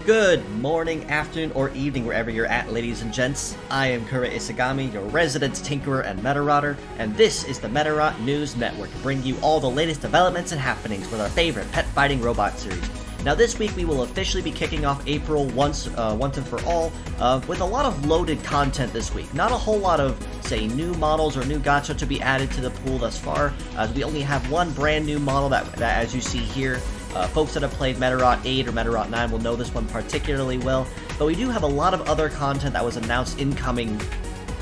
Good morning, afternoon, or evening, wherever you're at, ladies and gents. I am Kuura Isagami, your resident tinkerer and Medarotter, and this is the Medarot News Network, to bring you all the latest developments and happenings with our favorite pet fighting robot series. Now this week we will officially be kicking off April once and for all with a lot of loaded content this week. Not a whole lot of, say, new models or new gacha to be added to the pool thus far, as we only have one brand new model that as you see here. Folks that have played Medarot 8 or Medarot 9 will know this one particularly well, but we do have a lot of other content that was announced incoming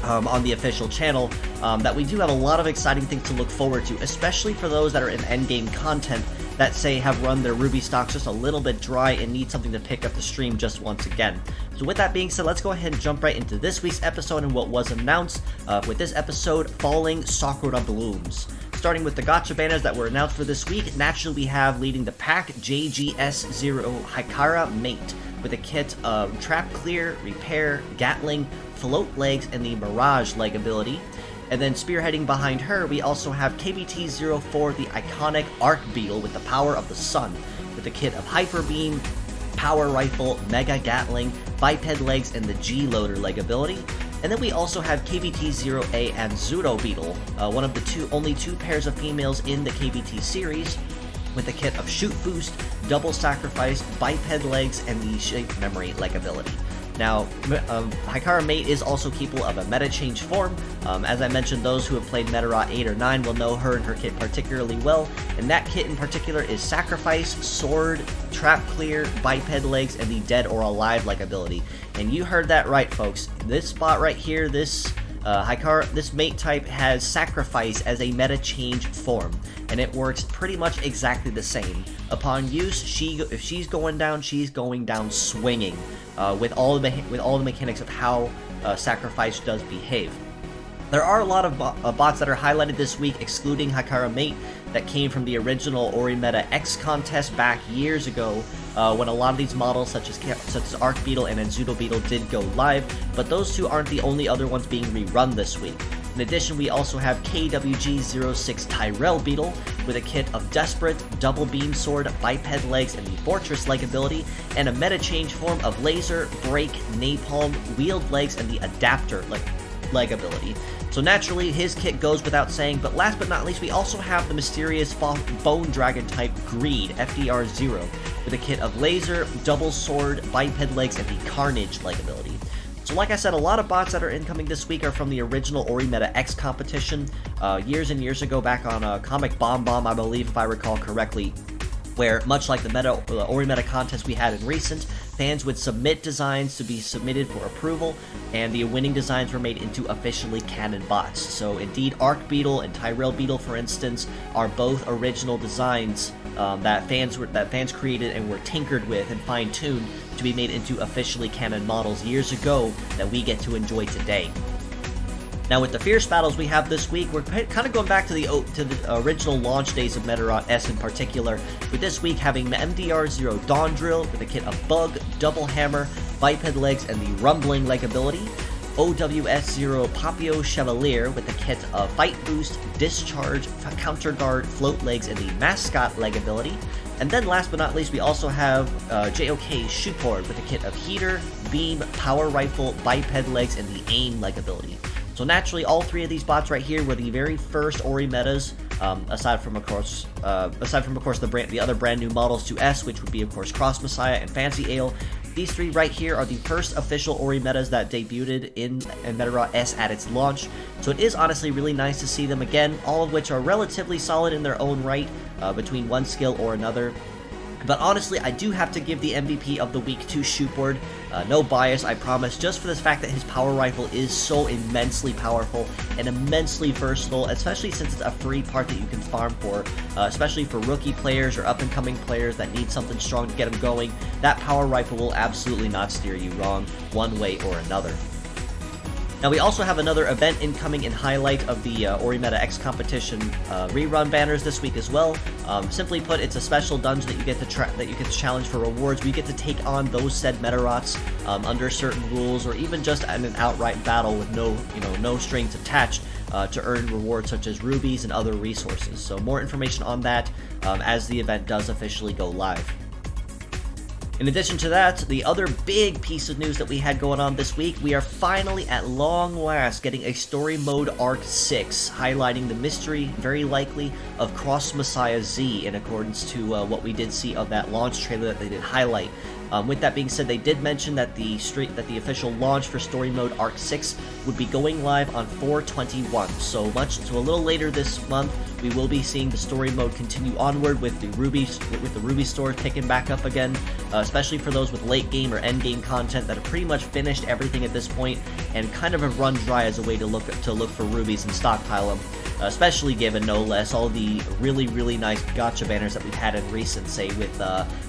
on the official channel that we do have a lot of exciting things to look forward to, especially for those that are in endgame content that, say, have run their Ruby stocks just a little bit dry and need something to pick up the stream just once again. So with that being said, let's go ahead and jump right into this week's episode and what was announced with this episode, Falling Sakura Blooms. Starting with the gacha banners that were announced for this week, naturally we have leading the pack JGS0 Hikara Mate with a kit of Trap Clear, Repair, Gatling, Float Legs, and the Mirage leg ability. And then spearheading behind her, we also have KBT-04, the iconic Arc Beetle with the power of the sun, with a kit of Hyper Beam, Power Rifle, Mega Gatling, Biped Legs, and the G-Loader leg ability. And then we also have KBT-0A and Zudo Beetle, one of the only two pairs of females in the KBT series, with a kit of Shoot Boost, Double Sacrifice, Biped Legs, and the Shape Memory leg ability. Now, Hikara Mate is also capable of a meta change form. As I mentioned, those who have played Medarot 8 or 9 will know her and her kit particularly well, and that kit in particular is Sacrifice, Sword, Trap Clear, Biped Legs, and the Dead or Alive leg ability. And you heard that right, folks. This spot right here, this mate type has Sacrifice as a meta change form, and it works pretty much exactly the same. Upon use, if she's going down swinging, with all the mechanics of how Sacrifice does behave. There are a lot of bots that are highlighted this week, excluding Hikara Mate, that came from the original Orimeta X contest back years ago, when a lot of these models, such as Arc Beetle and Zudo Beetle, did go live, but those two aren't the only other ones being rerun this week. In addition, we also have KWG-06 Tyrell Beetle with a kit of Desperate, Double Beam Sword, Biped Legs, and the Fortress leg ability, and a meta change form of Laser, Break, Napalm, Wheeled Legs, and the Adapter leg ability. So naturally, his kit goes without saying, but last but not least, we also have the mysterious Bone Dragon type Greed, FDR0, with a kit of Laser, Double Sword, Biped Legs, and the Carnage leg ability. So like I said, a lot of bots that are incoming this week are from the original Orimeta X competition, years and years ago, back on Comic Bomb Bomb, I believe, if I recall correctly, where, much like the Orimeta contest we had in recent, fans would submit designs to be submitted for approval, and the winning designs were made into officially canon bots. So indeed, Arc Beetle and Tyrell Beetle, for instance, are both original designs that fans created and were tinkered with and fine-tuned to be made into officially canon models years ago that we get to enjoy today. Now, with the fierce battles we have this week, we're kind of going back to the original launch days of Medarot S in particular, with this week having MDR0 Dawn Drill with a kit of Bug, Double Hammer, Biped Legs, and the Rumbling leg ability, OWS0 Papio Chevalier with a kit of Fight Boost, Discharge, Counter Guard, Float Legs, and the Mascot leg ability. And then last but not least, we also have JOK Shootboard with a kit of Heater, Beam, Power Rifle, Biped Legs, and the Aim leg ability. So naturally, all three of these bots right here were the very first Ori metas, aside from of course the other brand new models to S, which would be of course Cross Messiah and Fancy Ale. These three right here are the first official Ori metas that debuted in Medarot S at its launch. So it is honestly really nice to see them again, all of which are relatively solid in their own right, between one skill or another. But honestly, I do have to give the MVP of the week to Shootboard. No bias, I promise, just for the fact that his power rifle is so immensely powerful and immensely versatile, especially since it's a free part that you can farm for, especially for rookie players or up-and-coming players that need something strong to get them going. That power rifle will absolutely not steer you wrong, one way or another. Now, we also have another event incoming in highlight of the Orimeta X competition rerun banners this week as well. Simply put, it's a special dungeon that you get to challenge for rewards. We get to take on those said Medarots under certain rules, or even just in an outright battle with no strings attached, to earn rewards such as rubies and other resources. So more information on that as the event does officially go live. In addition to that, the other big piece of news that we had going on this week, we are finally at long last getting a story mode Arc 6, highlighting the mystery, very likely, of Cross Messiah Z in accordance to what we did see of that launch trailer that they did highlight. With that being said, they did mention that the official launch for Story Mode Arc 6 would be going live on 4/21. So a little later this month, we will be seeing the Story Mode continue onward with the Ruby store picking back up again, especially for those with late game or end game content that have pretty much finished everything at this point and kind of have run dry as a way to look for rubies and stockpile them. Especially given, no less, all the really nice gacha banners that we've had in recent, say with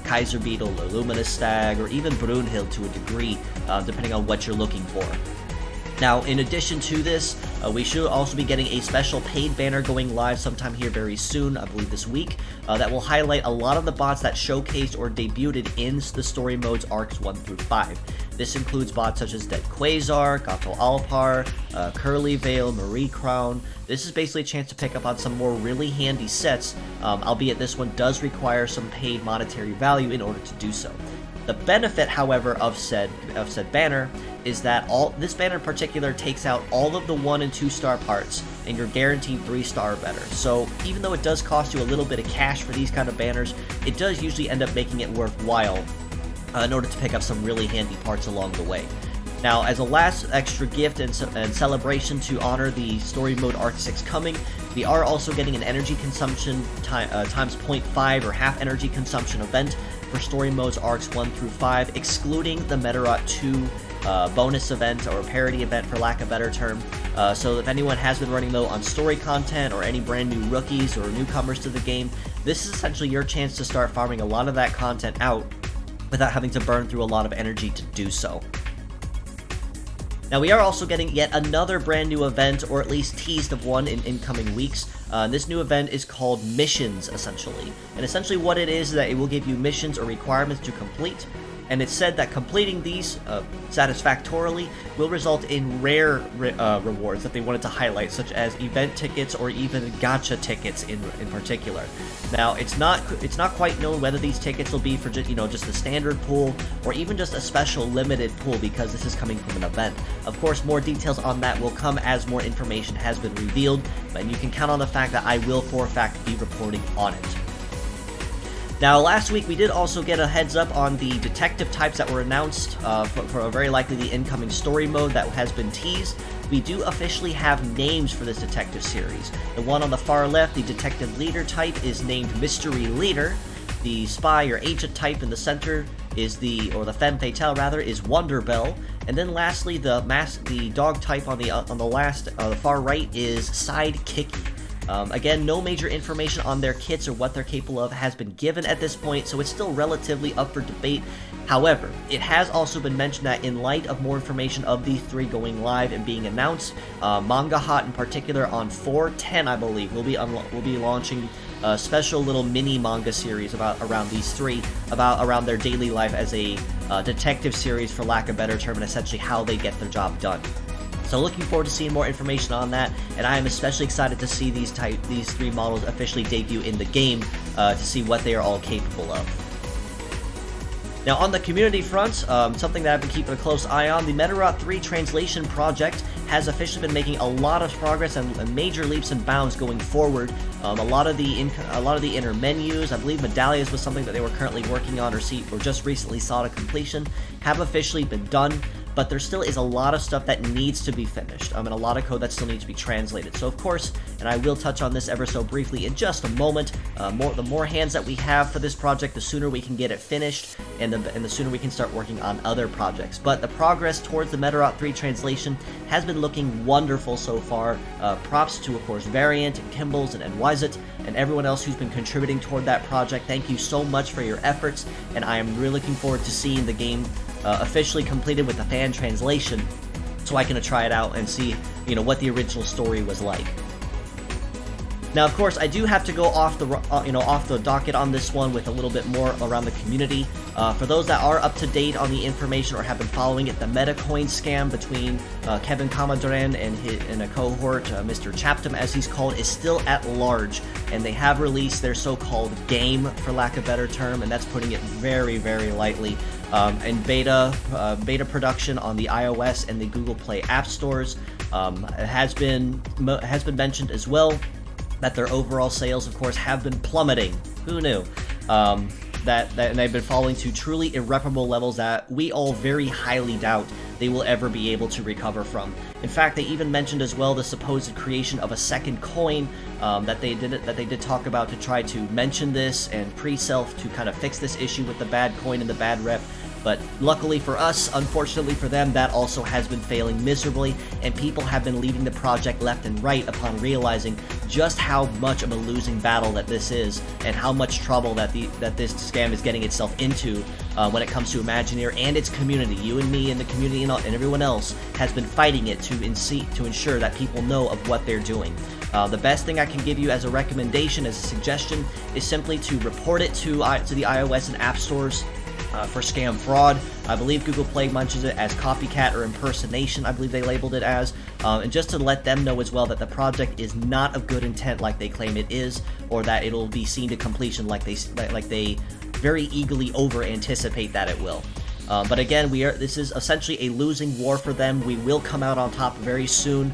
Kaiser Beetle or Luminous Stag, or even Brunhild to a degree, depending on what you're looking for. Now, in addition to this, we should also be getting a special paid banner going live sometime here very soon, I believe this week, that will highlight a lot of the bots that showcased or debuted in the story modes Arcs 1 through 5. This includes bots such as Dead Quasar, Gato Alpar, Curly Veil, Marie Crown. This is basically a chance to pick up on some more really handy sets, albeit this one does require some paid monetary value in order to do so. The benefit, however, of said banner is that this banner in particular takes out all of the 1 and 2 star parts, and you're guaranteed 3 star or better. So even though it does cost you a little bit of cash for these kind of banners, it does usually end up making it worthwhile in order to pick up some really handy parts along the way. Now, as a last extra gift and celebration to honor the Story Mode Arc 6 coming, we are also getting an energy consumption times 0.5 or half energy consumption event for Story Modes Arcs 1 through 5, excluding the Medarot 2 bonus event or parody event, for lack of a better term. So if anyone has been running low on story content or any brand new rookies or newcomers to the game, this is essentially your chance to start farming a lot of that content out without having to burn through a lot of energy to do so. Now, we are also getting yet another brand new event, or at least teased of one in incoming weeks. This new event is called Missions, essentially. And essentially what it is that it will give you missions or requirements to complete, and it's said that completing these satisfactorily will result in rare rewards that they wanted to highlight, such as event tickets or even gacha tickets in particular. Now, it's not quite known whether these tickets will be for just the standard pool or even just a special limited pool, because this is coming from an event. Of course, more details on that will come as more information has been revealed, and you can count on the fact that I will for a fact be reporting on it. Now, last week we did also get a heads up on the detective types that were announced for very likely the incoming story mode that has been teased. We do officially have names for this detective series. The one on the far left, the detective leader type, is named Mystery Leader. The spy or agent type in the center is the femme fatale rather, is Wonder Bell. And then lastly, the dog type on the far right is Sidekicky. Again, no major information on their kits or what they're capable of has been given at this point, so it's still relatively up for debate. However, it has also been mentioned that in light of more information of these 3 going live and being announced, Manga Hot in particular on 4/10, I believe, will be launching a special little mini manga series around these 3, around their daily life as a detective series, for lack of a better term, and essentially how they get their job done. So looking forward to seeing more information on that, and I am especially excited to see these 3 models officially debut in the game to see what they are all capable of. Now, on the community front, something that I've been keeping a close eye on, the Medarot 3 translation project has officially been making a lot of progress and major leaps and bounds going forward. A lot of the inner menus, I believe medallions was something that they were currently working on or just recently saw to completion, have officially been done. But there still is a lot of stuff that needs to be finished, and a lot of code that still needs to be translated. So of course, and I will touch on this ever so briefly in just a moment, the more hands that we have for this project, the sooner we can get it finished, and the sooner we can start working on other projects. But the progress towards the Medarot 3 translation has been looking wonderful so far. Props to, of course, Variant, and Kimbles, and NYZit, and everyone else who's been contributing toward that project. Thank you so much for your efforts, and I am really looking forward to seeing the game officially completed with the fan translation, so I can try it out and see, what the original story was like. Now, of course, I do have to go off the docket on this one with a little bit more around the community. For those that are up to date on the information or have been following it, the Metacoin scam between Kevin Kamadren and a cohort, Mr. Chaptum, as he's called, is still at large, and they have released their so-called game, for lack of a better term, and that's putting it very, very lightly. In beta production on the iOS and the Google Play app stores. It has been mentioned as well that their overall sales, of course, have been plummeting. Who knew? That they've been falling to truly irreparable levels that we all very highly doubt they will ever be able to recover from. In fact, they even mentioned as well the supposed creation of a second coin that they did talk about to try to mention this and pre-sell to kind of fix this issue with the bad coin and the bad rep. But luckily for us, unfortunately for them, that also has been failing miserably, and people have been leaving the project left and right upon realizing just how much of a losing battle that this is, and how much trouble that this scam is getting itself into when it comes to Imagineer and its community. You and me and the community and everyone else has been fighting it to ensure that people know of what they're doing. The best thing I can give you as a recommendation, as a suggestion, is simply to report it to the iOS and App Stores for scam fraud. I believe Google Play mentions it as copycat or impersonation, I believe they labeled it as, and just to let them know as well that the project is not of good intent like they claim it is, or that it'll be seen to completion like they very eagerly over-anticipate that it will. But again, this is essentially a losing war for them. We will come out on top very soon.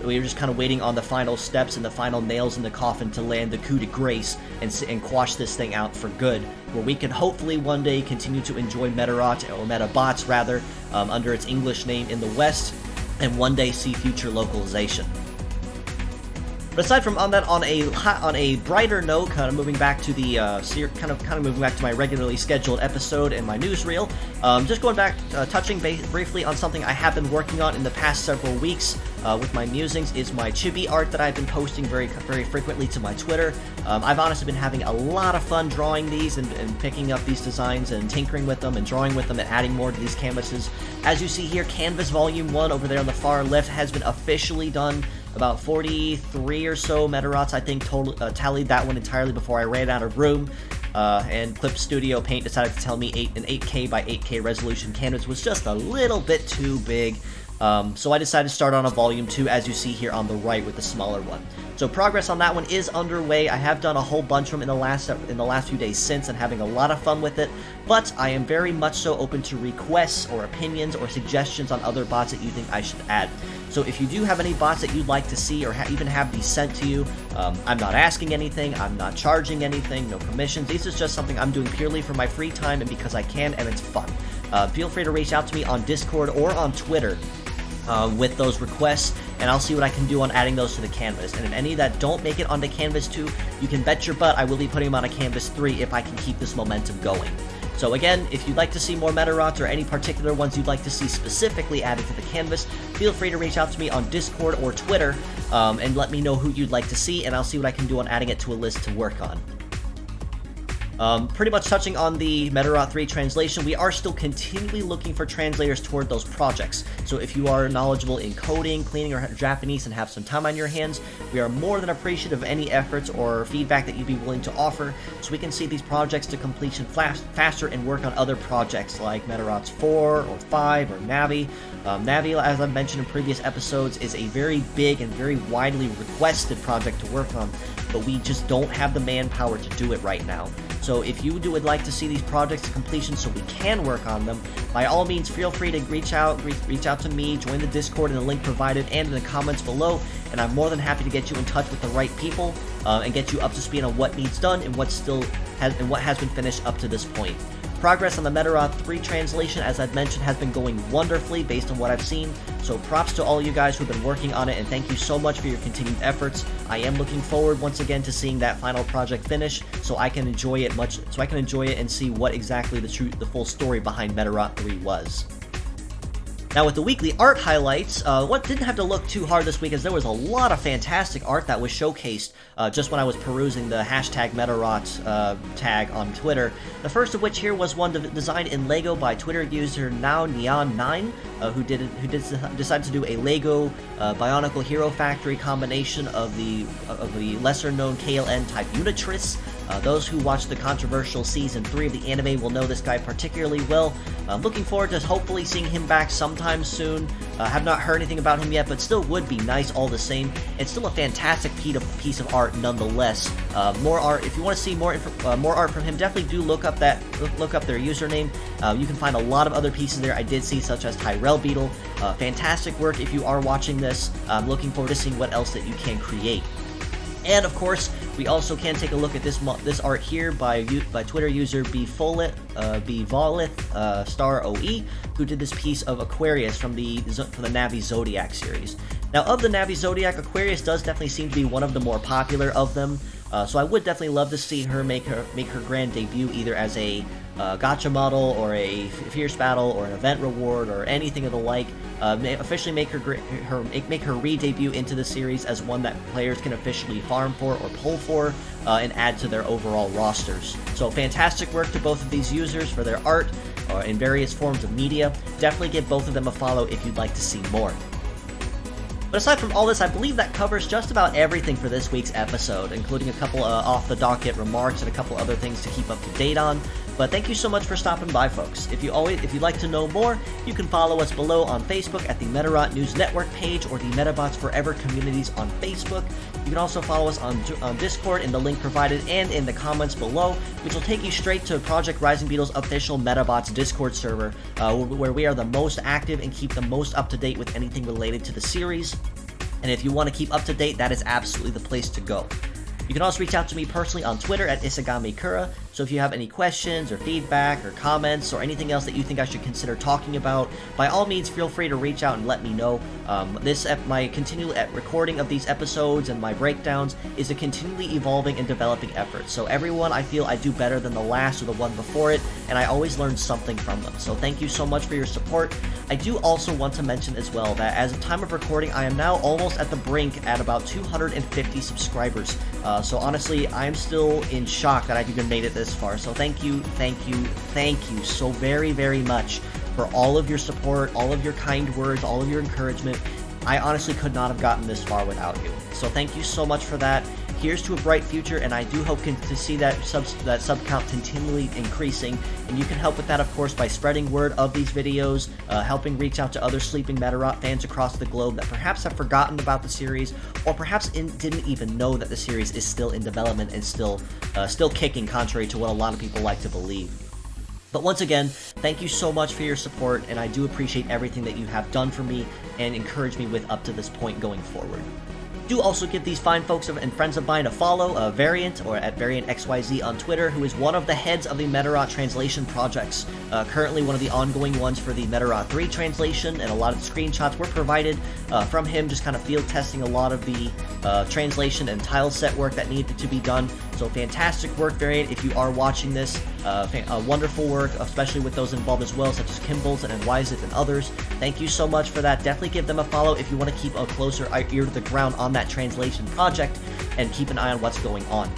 We're just kind of waiting on the final steps and the final nails in the coffin to land the coup de grace and quash this thing out for good, where we can hopefully one day continue to enjoy Medarot, or Metabots rather, under its English name in the West, and one day see future localization. But aside from on a brighter note, kind of moving back to the moving back to my regularly scheduled episode and my newsreel, just going back, touching briefly on something I have been working on in the past several weeks with my musings, is my chibi art that I've been posting very frequently to my Twitter. I've honestly been having a lot of fun drawing these and picking up these designs and tinkering with them and drawing with them and adding more to these canvases. As you see here, Canvas Volume 1 over there on the far left has been officially done. About 43 or so Medarots, I think, tallied that one entirely before I ran out of room. And Clip Studio Paint decided to tell me an 8K by 8K resolution canvas was just a little bit too big. So I decided to start on a Volume 2, as you see here on the right with the smaller one. So progress on that one is underway. I have done a whole bunch of them in the last few days since, and having a lot of fun with it, but I am very much so open to requests or opinions or suggestions on other bots that you think I should add. So if you do have any bots that you'd like to see, or even have these sent to you, I'm not asking anything, I'm not charging anything, no commissions. This is just something I'm doing purely for my free time and because I can, and it's fun. Feel free to reach out to me on Discord or on Twitter with those requests, and I'll see what I can do on adding those to the canvas. And in any that don't make it onto Canvas 2, you can bet your butt I will be putting them on a Canvas 3 if I can keep this momentum going. So again, if you'd like to see more Medarots or any particular ones you'd like to see specifically added to the canvas, feel free to reach out to me on Discord or Twitter and let me know who you'd like to see, and I'll see what I can do on adding it to a list to work on. Pretty much touching on the Medarot 3 translation, we are still continually looking for translators toward those projects. So if you are knowledgeable in coding, cleaning, or Japanese and have some time on your hands, we are more than appreciative of any efforts or feedback that you'd be willing to offer, so we can see these projects to completion faster and work on other projects like Medarots 4 or 5 or Navi. Navi, as I've mentioned in previous episodes, is a very big and very widely requested project to work on, but we just don't have the manpower to do it right now. So if you would like to see these projects to completion so we can work on them, by all means feel free to reach out to me, join the Discord in the link provided and in the comments below, and I'm more than happy to get you in touch with the right people and get you up to speed on what needs done and what has been finished up to this point. Progress on the Medarot 3 translation, as I've mentioned, has been going wonderfully based on what I've seen, so props to all you guys who've been working on it, and thank you so much for your continued efforts. I am looking forward once again to seeing that final project finish, so I can enjoy it and see what exactly the full story behind Medarot 3 was. Now with the weekly art highlights, what didn't have to look too hard this week as there was a lot of fantastic art that was showcased just when I was perusing the hashtag Medarot tag on Twitter. The first of which here was one designed in Lego by Twitter user NowNeon9, who decided to do a Lego Bionicle Hero Factory combination of the lesser-known KLN type Unitress. Those who watched the controversial Season 3 of the anime will know this guy particularly well. I'm looking forward to hopefully seeing him back sometime soon. Have not heard anything about him yet, but still would be nice all the same. It's still a fantastic piece of art nonetheless. More art. If you want to see more art from him, definitely do look up their username. You can find a lot of other pieces there I did see, such as Tyrell Beetle. Fantastic work if you are watching this. I'm looking forward to seeing what else that you can create. And of course, we also can take a look at this art here by Twitter user Beetle star OE, who did this piece of Aquarius from the Navi Zodiac series. Now, of the Navi Zodiac, Aquarius does definitely seem to be one of the more popular of them. So I would definitely love to see her make her grand debut either as a Gacha model or a Fierce Battle or an event reward or anything of the like. Officially make her re-debut into the series as one that players can officially farm for or pull for and add to their overall rosters. So fantastic work to both of these users for their art in various forms of media. Definitely give both of them a follow if you'd like to see more. But aside from all this, I believe that covers just about everything for this week's episode, including a couple off-the-docket remarks and a couple other things to keep up to date on. But thank you so much for stopping by, folks. If you'd like to know more, you can follow us below on Facebook at the Medarot News Network page or the Metabots Forever communities on Facebook. You can also follow us on Discord in the link provided and in the comments below, which will take you straight to Project Rising Beetle's official Metabots Discord server, where we are the most active and keep the most up to date with anything related to the series. And if you want to keep up to date, that is absolutely the place to go. You can also reach out to me personally on Twitter at Kuura, so if you have any questions or feedback or comments or anything else that you think I should consider talking about, by all means feel free to reach out and let me know. My continual recording of these episodes and my breakdowns is a continually evolving and developing effort, so everyone I feel I do better than the last or the one before it, and I always learn something from them, so thank you so much for your support. I do also want to mention as well that as of time of recording, I am now almost at the brink at about 250 subscribers. So honestly, I'm still in shock that I've even made it this far. So thank you so very, very much for all of your support, all of your kind words, all of your encouragement. I honestly could not have gotten this far without you. So thank you so much for that. Here's to a bright future, and I do hope to see that sub count continually increasing. And you can help with that, of course, by spreading word of these videos, helping reach out to other sleeping Medarot fans across the globe that perhaps have forgotten about the series, or perhaps didn't even know that the series is still in development and still kicking, contrary to what a lot of people like to believe. But once again, thank you so much for your support, and I do appreciate everything that you have done for me and encouraged me with up to this point going forward. Do also give these fine folks and friends of mine a follow, Variant, or at VariantXYZ on Twitter, who is one of the heads of the Medarot translation projects. Currently one of the ongoing ones for the Medarot 3 translation, and a lot of the screenshots were provided from him, just kind of field testing a lot of the translation and tile set work that needed to be done. So fantastic work, Variant, if you are watching this. Wonderful work, especially with those involved as well, such as Kimbles and Wyzit and others. Thank you so much for that. Definitely give them a follow if you want to keep a closer ear to the ground on that translation project and keep an eye on what's going on.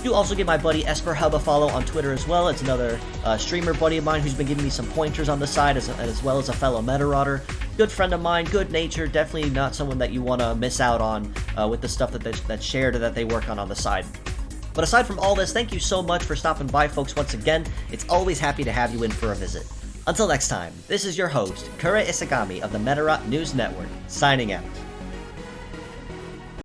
Do also give my buddy Esper Hub a follow on Twitter as well. It's another streamer buddy of mine who's been giving me some pointers on the side as well as a fellow Metarotter. Good friend of mine, good nature, definitely not someone that you want to miss out on with the stuff that's shared or that they work on the side. But aside from all this, thank you so much for stopping by, folks, once again. It's always happy to have you in for a visit. Until next time, this is your host, Kuura Isagami of the Medarot News Network, signing out.